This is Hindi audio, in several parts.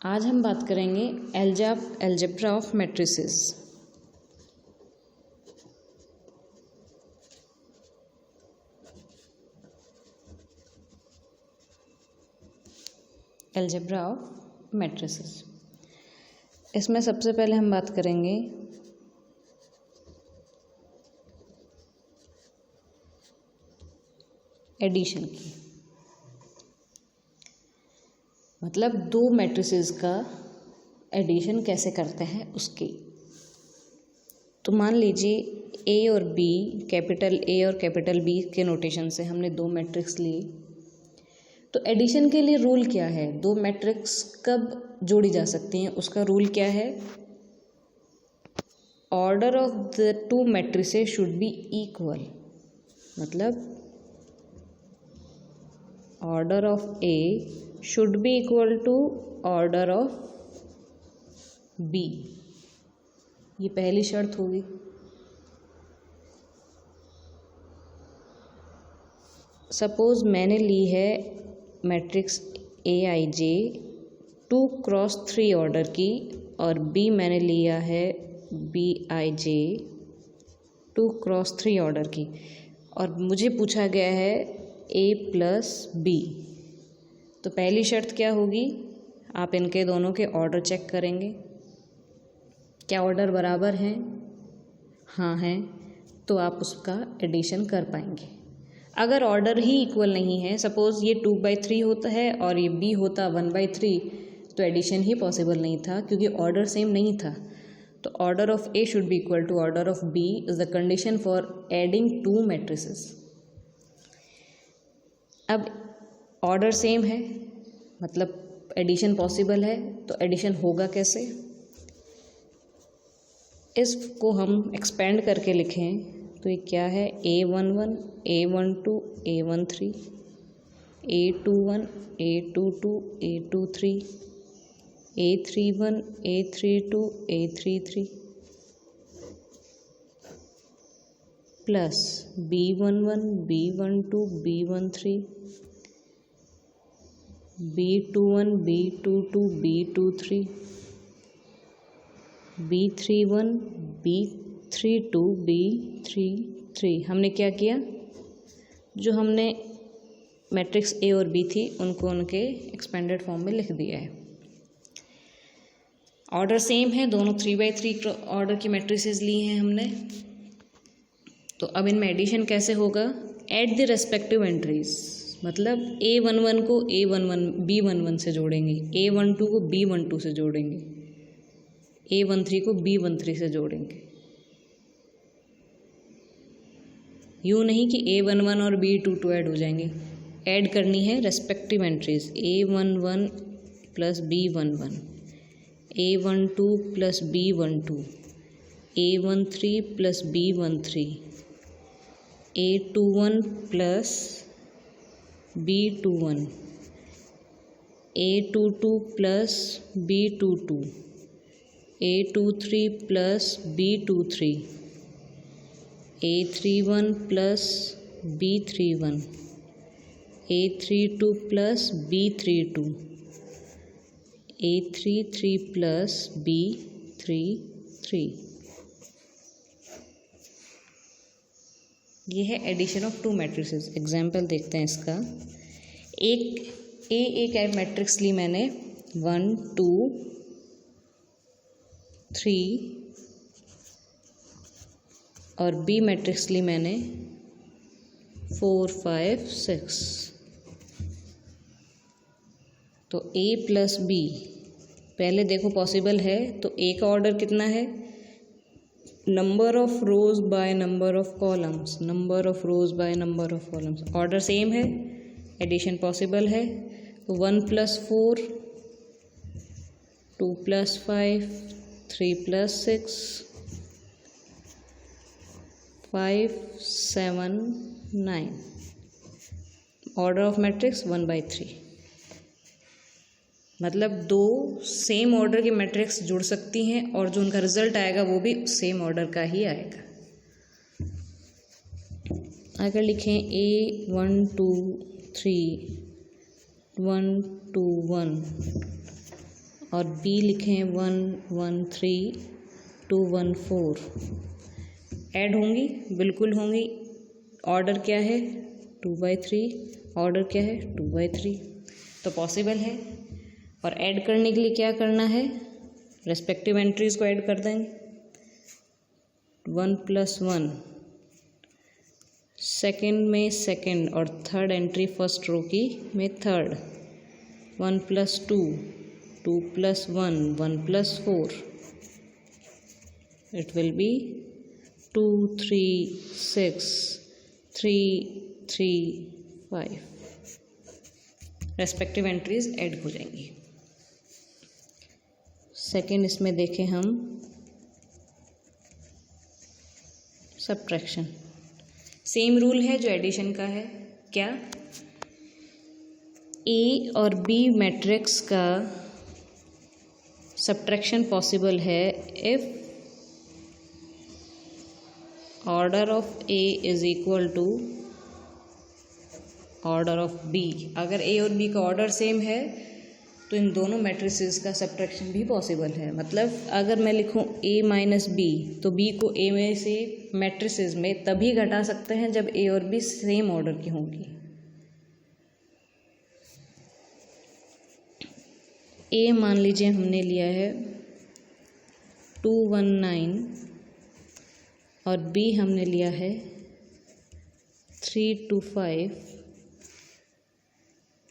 आज हम बात करेंगे algebra of matrices. Algebra of matrices, इसमें सबसे पहले हम बात करेंगे एडिशन की। मतलब दो मैट्रिसेस का एडिशन कैसे करते हैं उसकी। तो मान लीजिए ए और बी, कैपिटल ए और कैपिटल बी के नोटेशन से हमने दो मैट्रिक्स लिए। तो एडिशन के लिए रूल क्या है, दो मैट्रिक्स कब जोड़ी जा सकती हैं उसका रूल क्या है। Order of the two matrices should be equal. मतलब order of A should be equal to order of B, ये पहली शर्त होगी। सपोज मैंने ली है मैट्रिक्स AIJ 2x3 ऑर्डर की और B मैंने लिया है BIJ 2x3 ऑर्डर की, और मुझे पूछा गया है A प्लस B। तो पहली शर्त क्या होगी, आप इनके दोनों के ऑर्डर चेक करेंगे, क्या ऑर्डर बराबर हैं, हाँ हैं, तो आप उसका एडिशन कर पाएंगे। अगर ऑर्डर ही इक्वल नहीं है, सपोज़ ये 2/3 होता है और ये B होता 1/3, तो एडिशन ही पॉसिबल नहीं था क्योंकि ऑर्डर सेम नहीं था। तो order of A should be equal to order of B is the condition for adding two matrices. अब ऑर्डर सेम है, मतलब एडिशन पॉसिबल है, तो एडिशन होगा कैसे। इसको हम एक्सपेंड करके लिखें तो ये क्या है, A11 A12 A13 A21 A22 A23 A31 A32 A33 plus B11 B12 B13 B21 B22 B23 B31 B32 B33। हमने क्या किया, जो हमने मैट्रिक्स ए और बी थी उनको उनके एक्सपेंडेड फॉर्म में लिख दिया है। ऑर्डर सेम है, दोनों 3/3 ऑर्डर की मैट्रिसेस ली हैं हमने। तो अब इनमें एडिशन कैसे होगा, एट द रेस्पेक्टिव एंट्रीज। मतलब A11 को A11 B11 से जोड़ेंगे, A12 को B12 से जोड़ेंगे, A13 को B13 से जोड़ेंगे। यूँ नहीं कि A11 और B22 ऐड हो जाएंगे, ऐड करनी है respective entries. A11 plus B11, A12 plus B12, A13 plus B13, A21 plus B21, A22 plus B22, A23 plus B23, A31 plus B31, A32 plus B32, A33 plus B33। ये है addition of two matrices. Example देखते हैं इसका। एक मैट्रिक्स ली मैंने 1 2 3 और बी मैट्रिक्स ली मैंने 4 5 6। तो A प्लस बी पहले देखो पॉसिबल है, तो A का ऑर्डर कितना है, number of rose by number of columns, number of rose by number of columns. Order same है, एडिशन पॉसिबल है। तो 1 plus 4, 2 plus 5, 3 plus 6, 5 7 9। Order of matrix 1/3। मतलब दो सेम ऑर्डर की मैट्रिक्स जुड़ सकती हैं और जो उनका रिजल्ट आएगा वो भी सेम ऑर्डर का ही आएगा। अगर लिखें A1 2 3 1 2 1 और बी लिखें 1 1 3 2 1 4। ऐड होंगी? बिल्कुल होंगी। ऑर्डर क्या है? 2/3। ऑर्डर क्या है? 2/3। तो पॉसिबल है। और ऐड करने के लिए क्या करना है? रेस्पेक्टिव एंट्रीज को ऐड कर देंगे। 1 + 1 सेकेंड में सेकेंड और थर्ड एंट्री फर्स्ट रो की में third. 1 + 2 2 + 1 1 + 4 it will be 2 3 6 3 3 5। Respective entries add हो जाएंगी। सेकेंड इसमें देखें हम सब्ट्रैक्शन। सेम रूल है जो एडिशन का है। क्या? ए और बी मैट्रिक्स का सब्ट्रैक्शन पॉसिबल है if order of A is equal to order of B. अगर ए और बी का ऑर्डर सेम है तो इन दोनों मैट्रिसेस का सब्ट्रैक्शन भी पॉसिबल है। मतलब अगर मैं लिखूं a - b तो b को a में से मैट्रिसेस में तभी घटा सकते हैं जब a और b सेम ऑर्डर की होंगी। a मान लीजिए हमने लिया है 219 और b हमने लिया है 325।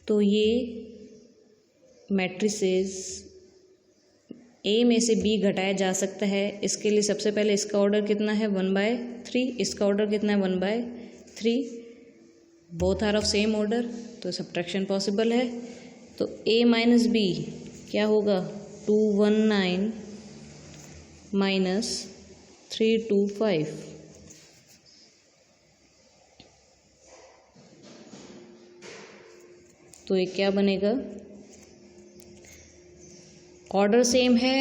तो ये मैट्रिसेस ए में से बी घटाया जा सकता है। इसके लिए सबसे पहले इसका ऑर्डर कितना है? 1/3। इसका ऑर्डर कितना है? 1/3। Both are of same order, तो सब्ट्रैक्शन पॉसिबल है। तो a - b क्या होगा? 219 - 325। तो ये क्या बनेगा? ऑर्डर सेम है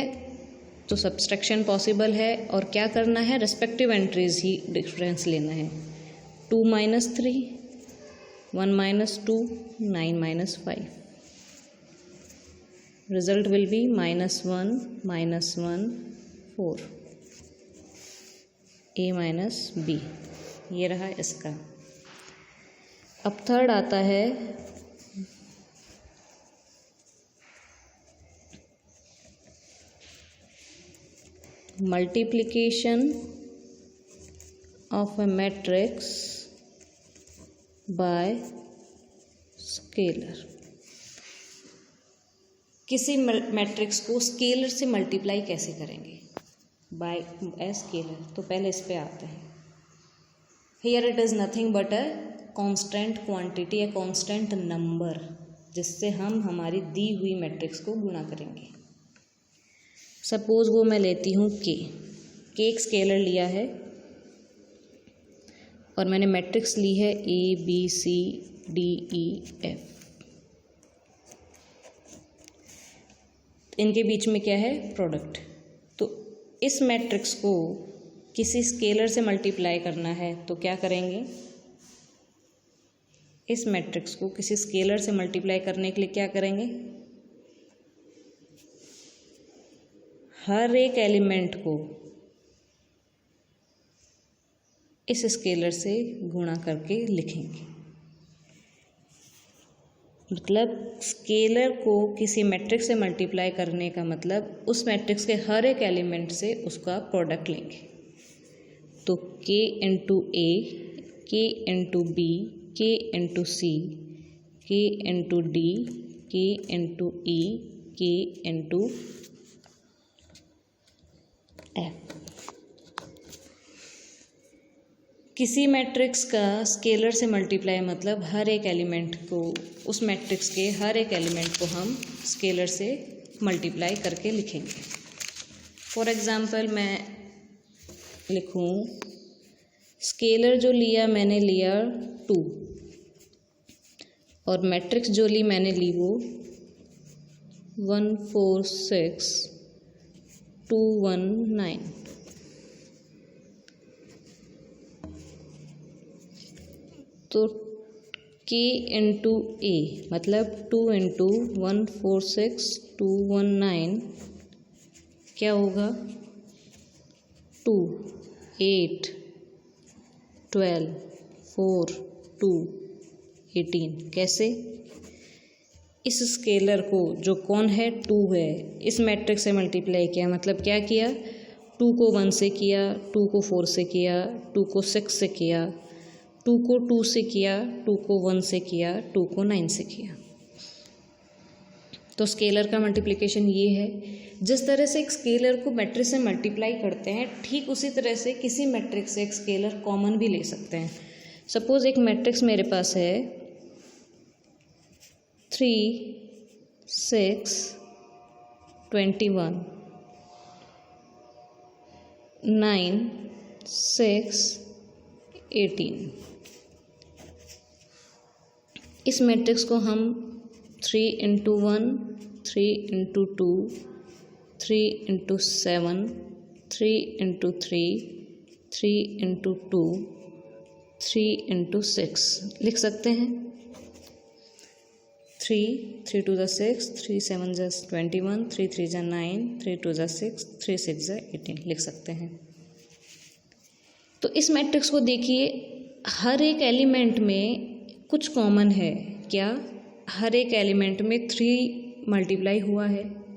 तो सब्ट्रैक्शन पॉसिबल है। और क्या करना है? रेस्पेक्टिव एंट्रीज ही डिफरेंस लेना है। 2 - 3 1 - 2 9 - 5। Result will be -1 -1 4 a - b। ये रहा इसका। अब थर्ड आता है multiplication of a matrix by scalar। किसी मैट्रिक्स को स्केलर से मल्टीप्लाई कैसे करेंगे? By a scalar. तो पहले इस पे आते हैं। Here it is nothing but a constant quantity, a constant number, जिससे हम हमारी दी हुई मैट्रिक्स को गुणा करेंगे। सपोज वो मैं लेती हूँ के एक स्केलर लिया है और मैंने मैट्रिक्स ली है ABCDEF। इनके बीच में क्या है? प्रोडक्ट। तो इस मैट्रिक्स को किसी स्केलर से मल्टीप्लाई करना है तो क्या करेंगे? इस मैट्रिक्स को किसी स्केलर से मल्टीप्लाई करने के लिए क्या करेंगे? हर एक एलिमेंट को इस स्केलर से गुणा करके लिखेंगे। मतलब स्केलर को किसी मैट्रिक्स से मल्टीप्लाई करने का मतलब उस मैट्रिक्स के हर एक एलिमेंट से उसका प्रोडक्ट लेंगे। तो k × A, k × B, k × C, k × D, k × E, k × F। किसी मैट्रिक्स का स्केलर से मल्टीप्लाई मतलब हर एक एलिमेंट को, उस मैट्रिक्स के हर एक एलिमेंट को हम स्केलर से मल्टीप्लाई करके लिखेंगे। फॉर एग्ज़ाम्पल मैं लिखूं, स्केलर जो लिया मैंने लिया 2 और मैट्रिक्स जो ली मैंने ली वो 1 4 6 2 1 9। तो k इंटू ए, मतलब 2 इंटू 146,219 क्या होगा 2, 8, 12, 4, 2, 18। कैसे? इस स्केलर को जो कौन है 2 है, इस मैट्रिक्स से मल्टीप्लाई किया, मतलब क्या किया 2 को 1 से किया, 2 को 4 से किया, 2 को 6 से किया, 2 को 2 से किया, 2 को 1 से किया, 2 को 9 से किया। तो स्केलर का मल्टीप्लिकेशन ये है। जिस तरह से एक स्केलर को मैट्रिक्स से मल्टीप्लाई करते हैं, ठीक उसी तरह से किसी मैट्रिक्स से एक स्केलर कॉमन भी ले सकते हैं। सपोज एक मैट्रिक्स मेरे पास है 3, 6, 21, 9, 6, 18। इस मैट्रिक्स को हम 3 into 1, 3 into 2, 3 into 7, 3 into 3, 3 into 2, 3 into 6 लिख सकते हैं। 3 2 6, 3 7 21, 3 3 9, 3 2 6, 3 6 18 लिख सकते हैं। तो इस मैट्रिक्स को देखिए, हर एक एलिमेंट में कुछ कॉमन है। क्या? हर एक एलिमेंट में 3 मल्टीप्लाई हुआ है।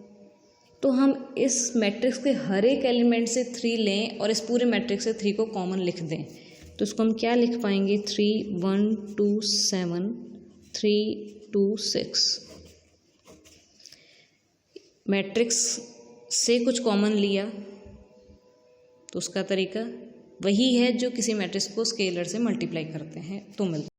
तो हम इस मैट्रिक्स के हर एक एलिमेंट से 3 लें और इस पूरे मैट्रिक्स से 3 को कॉमन लिख दें, तो इसको हम क्या लिख पाएंगे 3 1 2 7 3 2 6। मैट्रिक्स से कुछ कॉमन लिया तो उसका तरीका वही है जो किसी मैट्रिक्स को स्केलर से मल्टीप्लाई करते हैं तो मिलता है।